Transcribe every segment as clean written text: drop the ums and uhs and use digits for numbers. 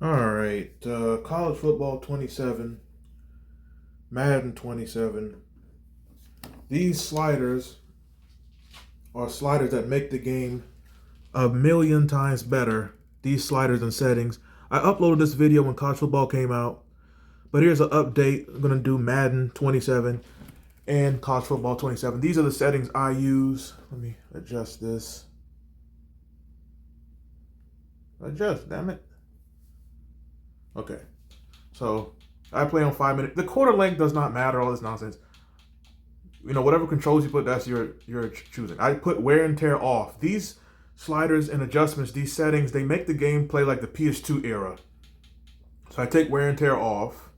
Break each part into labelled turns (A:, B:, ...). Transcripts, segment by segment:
A: All right, college football 27, Madden 27. These sliders are sliders that make the game a million times better. These sliders and settings. I uploaded this video when college football came out, but here's an update. I'm gonna do Madden 27 and college football 27. These are the settings I use. Let me adjust this. Adjust, damn it. Okay, so I play on 5 minutes. The quarter length does not matter. All this nonsense. Whatever controls you put, that's your choosing. I put wear and tear off. These sliders and adjustments, these settings, they make the game play like the PS2 era. So I take wear and tear off.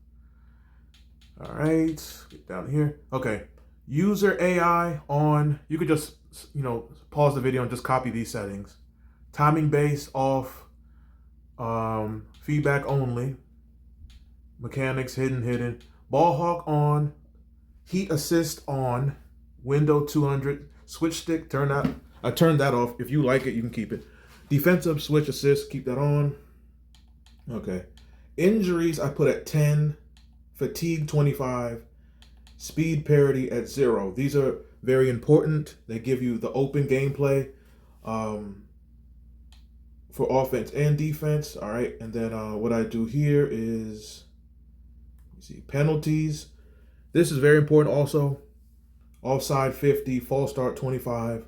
A: All right, get down here. Okay, user AI on. You could just pause the video and just copy these settings. Timing base off. Feedback only. Mechanics hidden. Ball hawk on. Heat assist on. Window 200. Switch stick, turn that. I turned that off. If you like it, you can keep it. Defensive switch assist, keep that on. Okay. Injuries, I put at 10. Fatigue, 25. Speed parity at 0. These are very important. They give you the open gameplay for offense and defense. All right. And then what I do here is, penalties. This is very important also. Offside 50, false start 25,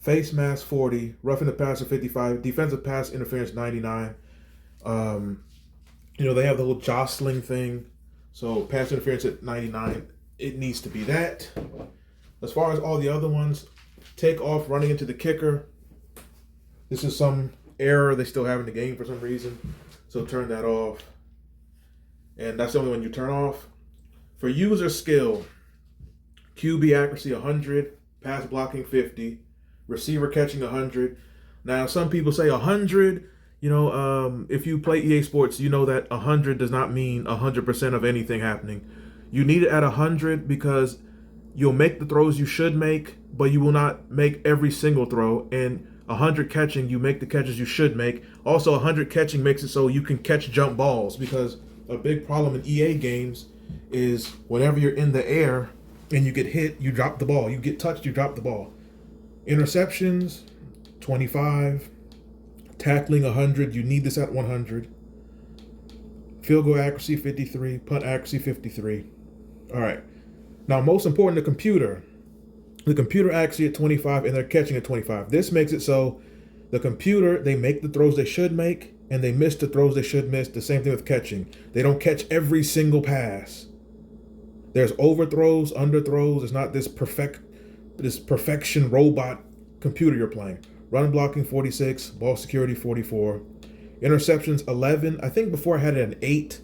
A: face mask 40, roughing the passer 55, defensive pass interference 99. They have the whole jostling thing. So pass interference at 99. It needs to be that. As far as all the other ones, take off running into the kicker. This is some error they still have in the game for some reason. So turn that off. And that's the only one you turn off. For user skill, QB accuracy 100, pass blocking 50, receiver catching 100. Now, some people say 100. If you play EA Sports, you know that 100 does not mean 100% of anything happening. You need it at 100 because you'll make the throws you should make, but you will not make every single throw. And 100 catching, you make the catches you should make. Also, 100 catching makes it so you can catch jump balls, because a big problem in EA games is whenever you're in the air and you get hit, you drop the ball. You get touched, you drop the ball. Interceptions, 25. Tackling, 100. You need this at 100. Field goal accuracy, 53. Punt accuracy, 53. All right. Now, most important, the computer. The computer accuracy at 25, and they're catching at 25. This makes it so the computer, they make the throws they should make, and they miss the throws they should miss. The same thing with catching. They don't catch every single pass. There's overthrows, underthrows. It's not this perfection robot computer you're playing. Run blocking 46, ball security 44. Interceptions 11. I think before I had it at 8,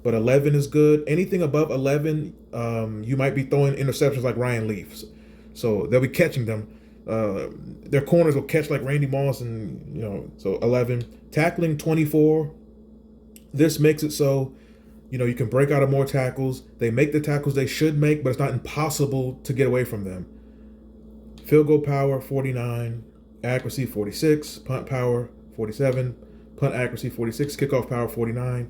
A: but 11 is good. Anything above 11, you might be throwing interceptions like Ryan Leaf. So they'll be catching them. Their corners will catch like Randy Moss, and so 11. Tackling 24. This makes it so you can break out of more tackles. They make the tackles they should make, but it's not impossible to get away from them. Field goal power 49, accuracy 46, punt power 47, punt accuracy 46, kickoff power 49.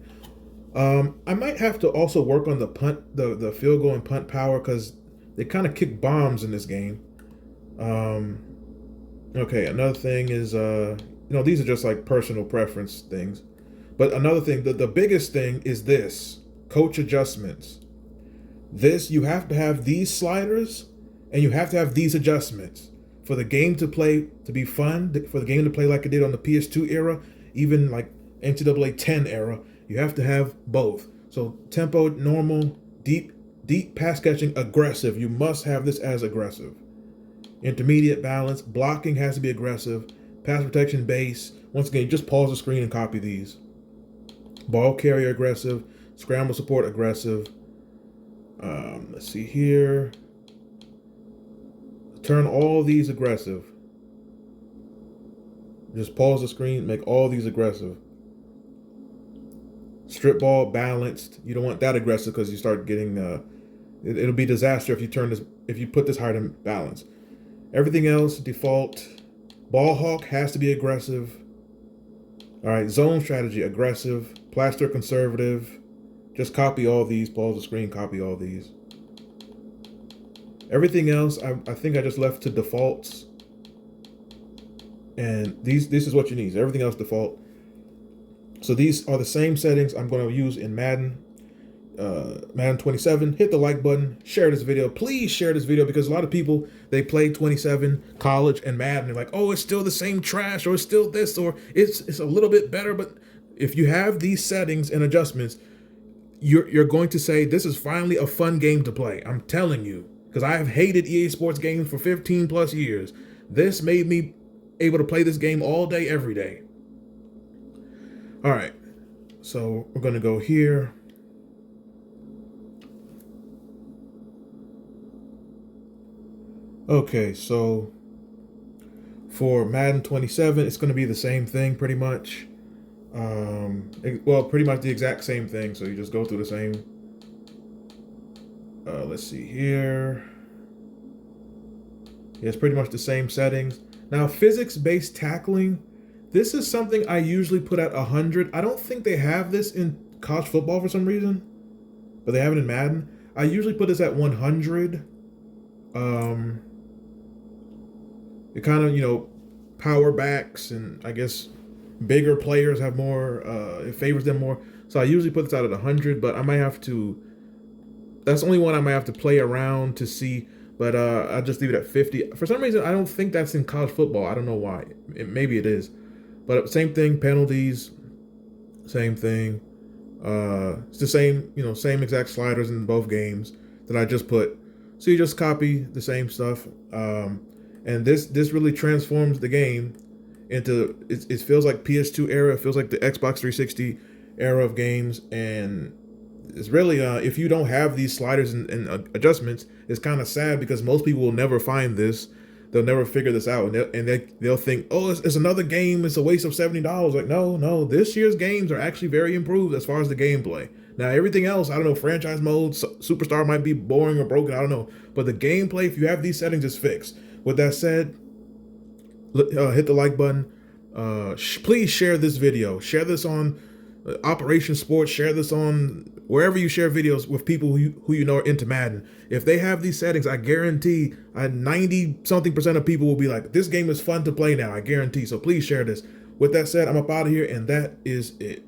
A: I might have to also work on the field goal and punt power, because they kind of kick bombs in this game. Okay, another thing is these are just like personal preference things. But another thing, the biggest thing is this: coach adjustments. This, you have to have these sliders and you have to have these adjustments for the game to be fun, for the game to play like it did on the PS2 era, even like NCAA 10 era. You have to have both. So tempo, normal, deep pass catching, aggressive. You must have this as aggressive. Intermediate, balance, blocking has to be aggressive. Pass protection, base. Once again, just pause the screen and copy these. Ball carrier, aggressive. Scramble support, aggressive. Let's see here. Turn all these aggressive. Just pause the screen, make all these aggressive. Strip ball, balanced. You don't want that aggressive, because you start getting it'll be disaster if you put this higher than balance. Everything else default. Ball hawk has to be aggressive. All right, zone strategy, aggressive, plaster conservative. Just copy all these, pause the screen, copy all these. Everything else, I think I just left to defaults. And this is what you need. Everything else default. So these are the same settings I'm going to use in Madden. Madden 27. Hit the like button. Share this video. Please share this video, because a lot of people, they play 27, college, and Madden. They're like, oh, it's still the same trash, or it's still this, or it's a little bit better. But if you have these settings and adjustments, you're going to say, this is finally a fun game to play. I'm telling you, because I have hated EA Sports games for 15 plus years. This made me able to play this game all day, every day. All right, so we're gonna go here. Okay, so for Madden 27, it's gonna be the same thing pretty much. Well, pretty much the exact same thing. So you just go through the same. Let's see here. Yeah, it's pretty much the same settings. Now, physics-based tackling, this is something I usually put at 100. I don't think they have this in college football for some reason, but they have it in Madden. I usually put this at 100. It kind of, power backs, and I guess bigger players have more, it favors them more. So I usually put this out at 100, but I might have to, that's the only one I might have to play around to see. But I'll just leave it at 50. For some reason, I don't think that's in college football. I don't know why. Maybe it is. But same thing, penalties, same thing. It's the same, same exact sliders in both games that I just put. So you just copy the same stuff. And this really transforms the game into, it feels like PS2 era. It feels like the Xbox 360 era of games. And it's really, if you don't have these sliders and adjustments, it's kind of sad, because most people will never find this. They'll never figure this out, and they'll think, oh, it's another game. It's a waste of $70. Like, no, this year's games are actually very improved as far as the gameplay. Now, everything else, I don't know, franchise mode, superstar might be boring or broken, I don't know. But the gameplay, if you have these settings, is fixed. With that said, hit the like button. Please share this video. Share this on Operation Sports. Share this on wherever you share videos with people who you know are into Madden. If they have these settings, I guarantee 90-something% of people will be like, this game is fun to play now. I guarantee. So please share this. With that said, I'm up out of here, and that is it.